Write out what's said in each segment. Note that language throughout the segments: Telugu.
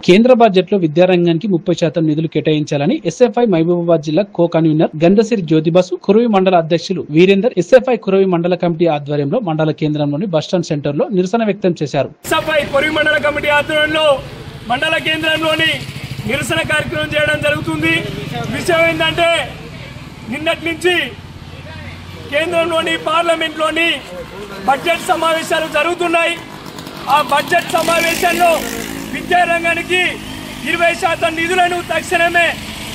కేంద్ర బడ్జెట్ లో విద్యారంగానికి 30% నిధులు కేటాయించాలని ఎస్ఎఫ్ఐ మహబూబాబాద్ జిల్లా కో కన్వీనర్ గంధసిరి జ్యోతిబాసు, కురవి మండల అధ్యక్షులు వీరేందర్ ఎస్ఎఫ్ఐ కురవి మండల కమిటీ ఆధ్వర్యంలో మండల కేంద్రంలోని బస్టాండ్ సెంటర్ లో నిరసన వ్యక్తం చేశారు. ఎస్ఎఫ్ఐ కురవి మండల కమిటీ ఆధ్వర్యంలో మండల కేంద్రంలోని నిరసన కార్యక్రమం చేయడం జరుగుతుంది. విషయం ఏంటంటే నిన్నటి నుంచి కేంద్రంలోని పార్లమెంట్లోని బడ్జెట్ సమావేశాలు జరుగుతున్నాయి. ఆ బడ్జెట్ సమావేశాల్లో విద్యారంగానికి 20% నిధులను తక్షణమే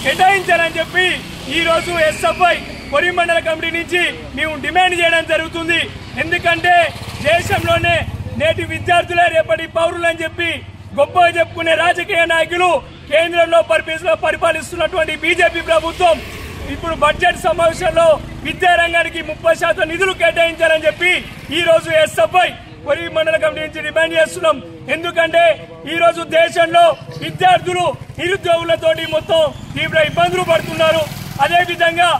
కేటాయించాలని చెప్పి ఈరోజు ఎస్ఎఫ్ఐ కురవి మండల కమిటీ నుంచి మేము డిమాండ్ చేయడం జరుగుతుంది. ఎందుకంటే దేశంలోనే నేటి విద్యార్థులే రేపటి పౌరులు అని చెప్పి గొప్పగా చెప్పుకునే రాజకీయ నాయకులు కేంద్రంలో పరిపాలిస్తున్నటువంటి బీజేపీ ప్రభుత్వం ఇప్పుడు బడ్జెట్ సమావేశంలో విద్యారంగానికి 30% నిధులు కేటాయించాలని చెప్పి ఈ రోజు ఎస్ఎఫ్ఐ కురవి మండల కమిటీ నుంచి డిమాండ్ చేస్తున్నాం. ఎందుకంటే ఈ రోజు దేశంలో విద్యార్థులు నిరుద్యోగులతోటి మొత్తం తీవ్ర ఇబ్బందులు పడుతున్నారు. అదేవిధంగా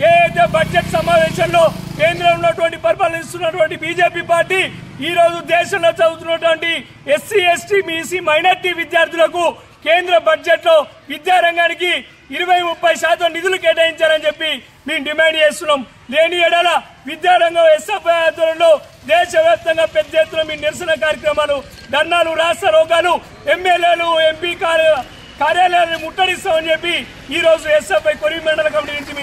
ఏదైతే బడ్జెట్ సమావేశంలో కేంద్రంలో పరిపాలిస్తున్నటువంటి బీజేపీ పార్టీ ఈ రోజు దేశంలో చదువుతున్నటువంటి ఎస్సీ, ఎస్టీ, బీసీ, మైనార్టీ విద్యార్థులకు కేంద్ర బడ్జెట్ లో విద్యారంగానికి 20-30% నిధులు కేటాయించాలని చెప్పి మేము డిమాండ్ చేస్తున్నాం. లేని ఎడల విద్యారంగం ఎస్ఎఫ్ఐ ఆధ్వర్యంలో దేశవ్యాప్తంగా పెద్ద ఎత్తున మీ నిరసన కార్యక్రమాలు, ధర్నాలు, రాష్ట్ర రోగాలు, ఎమ్మెల్యేలు, ఎంపీ కార్యాలయాలను ముట్టడిస్తామని చెప్పి ఈ రోజు ఎస్ఎఫ్ఐ కురవి మండల కమిటీ నుంచి